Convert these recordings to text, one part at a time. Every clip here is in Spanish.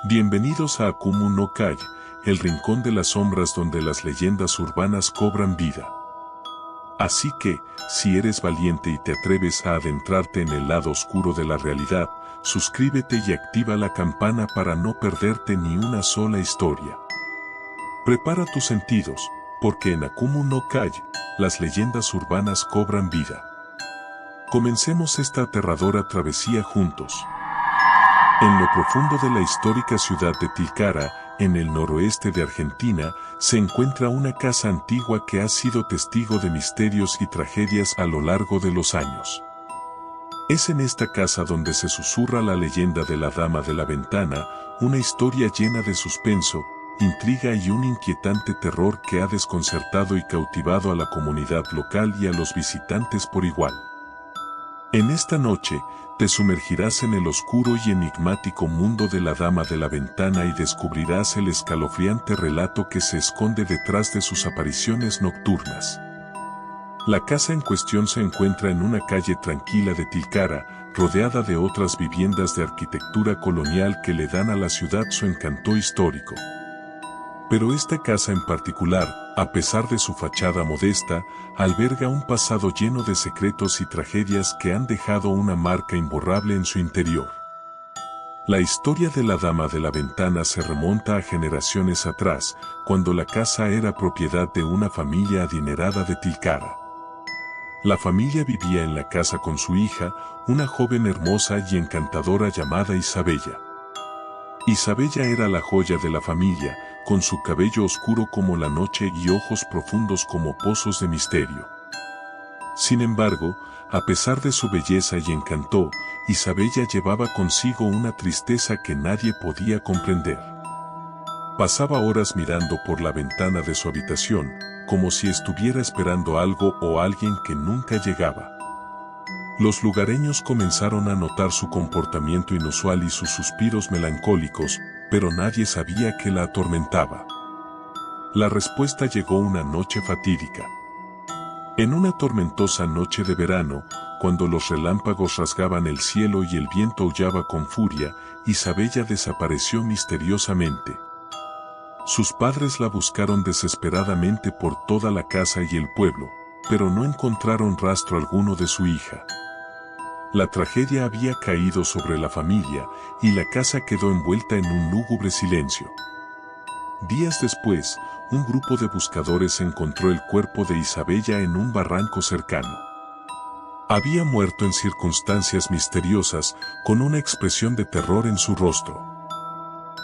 Bienvenidos a Akumu no Kai, el rincón de las sombras donde las leyendas urbanas cobran vida. Así que, si eres valiente y te atreves a adentrarte en el lado oscuro de la realidad, suscríbete y activa la campana para no perderte ni una sola historia. Prepara tus sentidos, porque en Akumu no Kai, las leyendas urbanas cobran vida. Comencemos esta aterradora travesía juntos. En lo profundo de la histórica ciudad de Tilcara, en el noroeste de Argentina, se encuentra una casa antigua que ha sido testigo de misterios y tragedias a lo largo de los años. Es en esta casa donde se susurra la leyenda de la Dama de la Ventana, una historia llena de suspenso, intriga y un inquietante terror que ha desconcertado y cautivado a la comunidad local y a los visitantes por igual. En esta noche, te sumergirás en el oscuro y enigmático mundo de la Dama de la Ventana y descubrirás el escalofriante relato que se esconde detrás de sus apariciones nocturnas. La casa en cuestión se encuentra en una calle tranquila de Tilcara, rodeada de otras viviendas de arquitectura colonial que le dan a la ciudad su encanto histórico. Pero esta casa en particular, a pesar de su fachada modesta, alberga un pasado lleno de secretos y tragedias que han dejado una marca imborrable en su interior. La historia de la Dama de la Ventana se remonta a generaciones atrás, cuando la casa era propiedad de una familia adinerada de Tilcara. La familia vivía en la casa con su hija, una joven hermosa y encantadora llamada Isabella. Isabella era la joya de la familia, con su cabello oscuro como la noche y ojos profundos como pozos de misterio. Sin embargo, a pesar de su belleza y encanto, Isabella llevaba consigo una tristeza que nadie podía comprender. Pasaba horas mirando por la ventana de su habitación, como si estuviera esperando algo o alguien que nunca llegaba. Los lugareños comenzaron a notar su comportamiento inusual y sus suspiros melancólicos, pero nadie sabía qué la atormentaba. La respuesta llegó una noche fatídica. En una tormentosa noche de verano, cuando los relámpagos rasgaban el cielo y el viento aullaba con furia, Isabella desapareció misteriosamente. Sus padres la buscaron desesperadamente por toda la casa y el pueblo, pero no encontraron rastro alguno de su hija. La tragedia había caído sobre la familia, y la casa quedó envuelta en un lúgubre silencio. Días después, un grupo de buscadores encontró el cuerpo de Isabella en un barranco cercano. Había muerto en circunstancias misteriosas, con una expresión de terror en su rostro.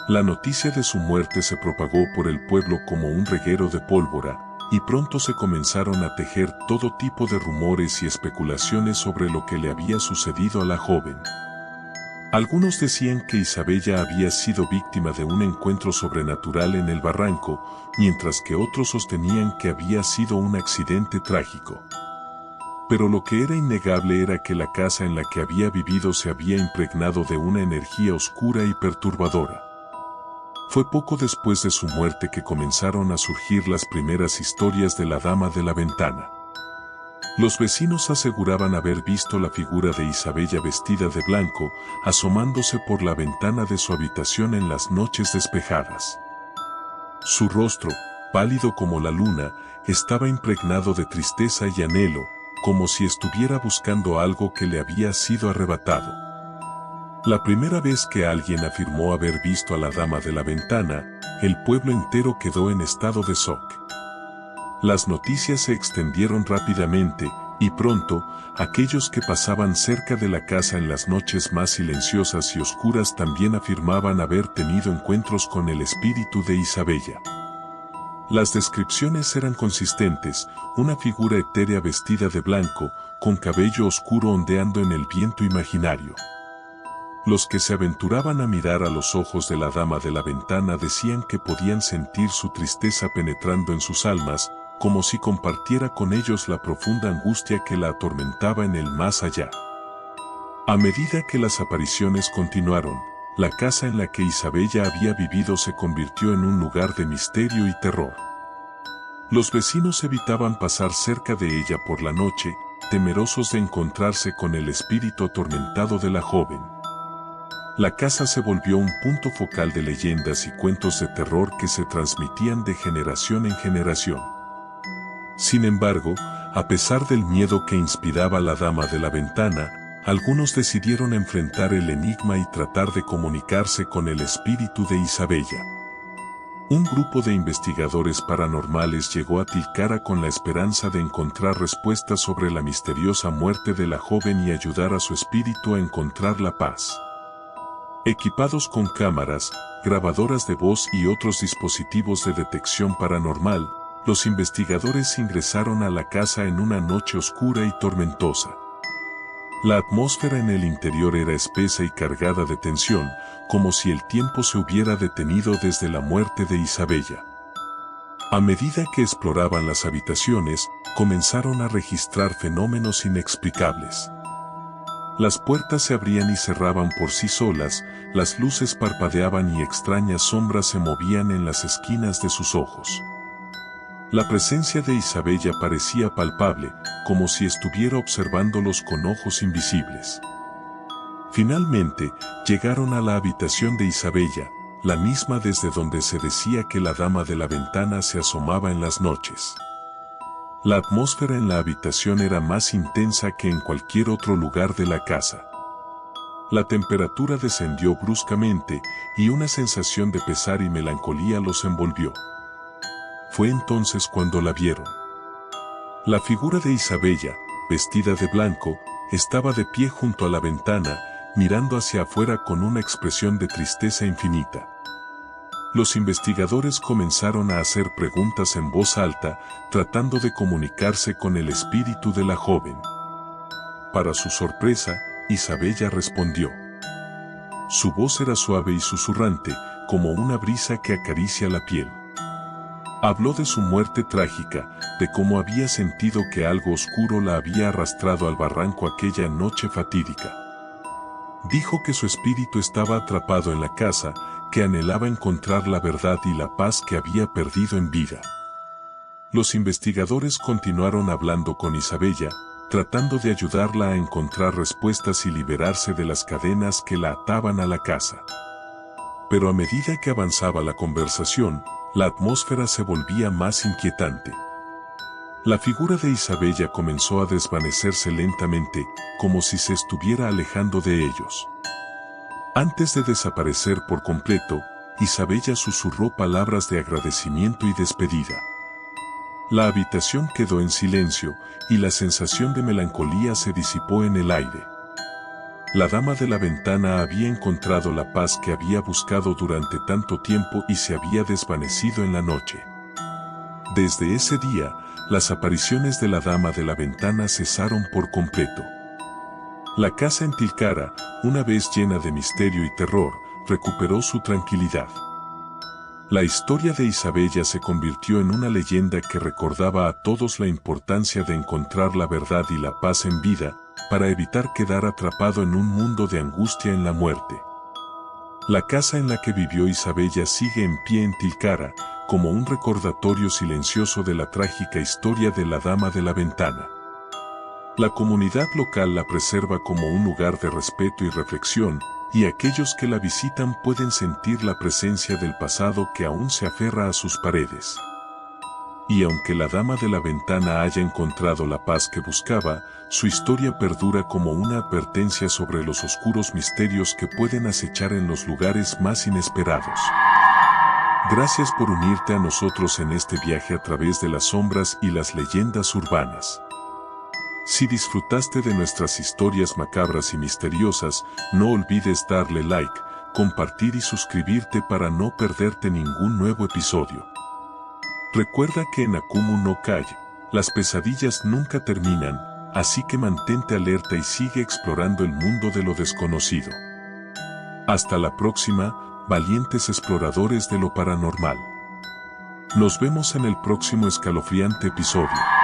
La noticia de su muerte se propagó por el pueblo como un reguero de pólvora, y pronto se comenzaron a tejer todo tipo de rumores y especulaciones sobre lo que le había sucedido a la joven. Algunos decían que Isabella había sido víctima de un encuentro sobrenatural en el barranco, mientras que otros sostenían que había sido un accidente trágico. Pero lo que era innegable era que la casa en la que había vivido se había impregnado de una energía oscura y perturbadora. Fue poco después de su muerte que comenzaron a surgir las primeras historias de la Dama de la Ventana. Los vecinos aseguraban haber visto la figura de Isabella vestida de blanco, asomándose por la ventana de su habitación en las noches despejadas. Su rostro, pálido como la luna, estaba impregnado de tristeza y anhelo, como si estuviera buscando algo que le había sido arrebatado. La primera vez que alguien afirmó haber visto a la Dama de la Ventana, el pueblo entero quedó en estado de shock. Las noticias se extendieron rápidamente, y pronto, aquellos que pasaban cerca de la casa en las noches más silenciosas y oscuras también afirmaban haber tenido encuentros con el espíritu de Isabella. Las descripciones eran consistentes: una figura etérea vestida de blanco, con cabello oscuro ondeando en el viento imaginario. Los que se aventuraban a mirar a los ojos de la Dama de la Ventana decían que podían sentir su tristeza penetrando en sus almas, como si compartiera con ellos la profunda angustia que la atormentaba en el más allá. A medida que las apariciones continuaron, la casa en la que Isabella había vivido se convirtió en un lugar de misterio y terror. Los vecinos evitaban pasar cerca de ella por la noche, temerosos de encontrarse con el espíritu atormentado de la joven. La casa se volvió un punto focal de leyendas y cuentos de terror que se transmitían de generación en generación. Sin embargo, a pesar del miedo que inspiraba la dama de la ventana, algunos decidieron enfrentar el enigma y tratar de comunicarse con el espíritu de Isabella. Un grupo de investigadores paranormales llegó a Tilcara con la esperanza de encontrar respuestas sobre la misteriosa muerte de la joven y ayudar a su espíritu a encontrar la paz. Equipados con cámaras, grabadoras de voz y otros dispositivos de detección paranormal, los investigadores ingresaron a la casa en una noche oscura y tormentosa. La atmósfera en el interior era espesa y cargada de tensión, como si el tiempo se hubiera detenido desde la muerte de Isabella. A medida que exploraban las habitaciones, comenzaron a registrar fenómenos inexplicables. Las puertas se abrían y cerraban por sí solas, las luces parpadeaban y extrañas sombras se movían en las esquinas de sus ojos. La presencia de Isabella parecía palpable, como si estuviera observándolos con ojos invisibles. Finalmente, llegaron a la habitación de Isabella, la misma desde donde se decía que la dama de la ventana se asomaba en las noches. La atmósfera en la habitación era más intensa que en cualquier otro lugar de la casa. La temperatura descendió bruscamente y una sensación de pesar y melancolía los envolvió. Fue entonces cuando la vieron. La figura de Isabella, vestida de blanco, estaba de pie junto a la ventana, mirando hacia afuera con una expresión de tristeza infinita. Los investigadores comenzaron a hacer preguntas en voz alta, tratando de comunicarse con el espíritu de la joven. Para su sorpresa, Isabella respondió. Su voz era suave y susurrante, como una brisa que acaricia la piel. Habló de su muerte trágica, de cómo había sentido que algo oscuro la había arrastrado al barranco aquella noche fatídica. Dijo que su espíritu estaba atrapado en la casa, que anhelaba encontrar la verdad y la paz que había perdido en vida. Los investigadores continuaron hablando con Isabella, tratando de ayudarla a encontrar respuestas y liberarse de las cadenas que la ataban a la casa. Pero a medida que avanzaba la conversación, la atmósfera se volvía más inquietante. La figura de Isabella comenzó a desvanecerse lentamente, como si se estuviera alejando de ellos. Antes de desaparecer por completo, Isabella susurró palabras de agradecimiento y despedida. La habitación quedó en silencio, y la sensación de melancolía se disipó en el aire. La dama de la ventana había encontrado la paz que había buscado durante tanto tiempo y se había desvanecido en la noche. Desde ese día, las apariciones de la dama de la ventana cesaron por completo. La casa en Tilcara, una vez llena de misterio y terror, recuperó su tranquilidad. La historia de Isabella se convirtió en una leyenda que recordaba a todos la importancia de encontrar la verdad y la paz en vida, para evitar quedar atrapado en un mundo de angustia en la muerte. La casa en la que vivió Isabella sigue en pie en Tilcara, como un recordatorio silencioso de la trágica historia de la dama de la ventana. La comunidad local la preserva como un lugar de respeto y reflexión, y aquellos que la visitan pueden sentir la presencia del pasado que aún se aferra a sus paredes. Y aunque la dama de la ventana haya encontrado la paz que buscaba, su historia perdura como una advertencia sobre los oscuros misterios que pueden acechar en los lugares más inesperados. Gracias por unirte a nosotros en este viaje a través de las sombras y las leyendas urbanas. Si disfrutaste de nuestras historias macabras y misteriosas, no olvides darle like, compartir y suscribirte para no perderte ningún nuevo episodio. Recuerda que en Akumu no Kai, las pesadillas nunca terminan, así que mantente alerta y sigue explorando el mundo de lo desconocido. Hasta la próxima, valientes exploradores de lo paranormal. Nos vemos en el próximo escalofriante episodio.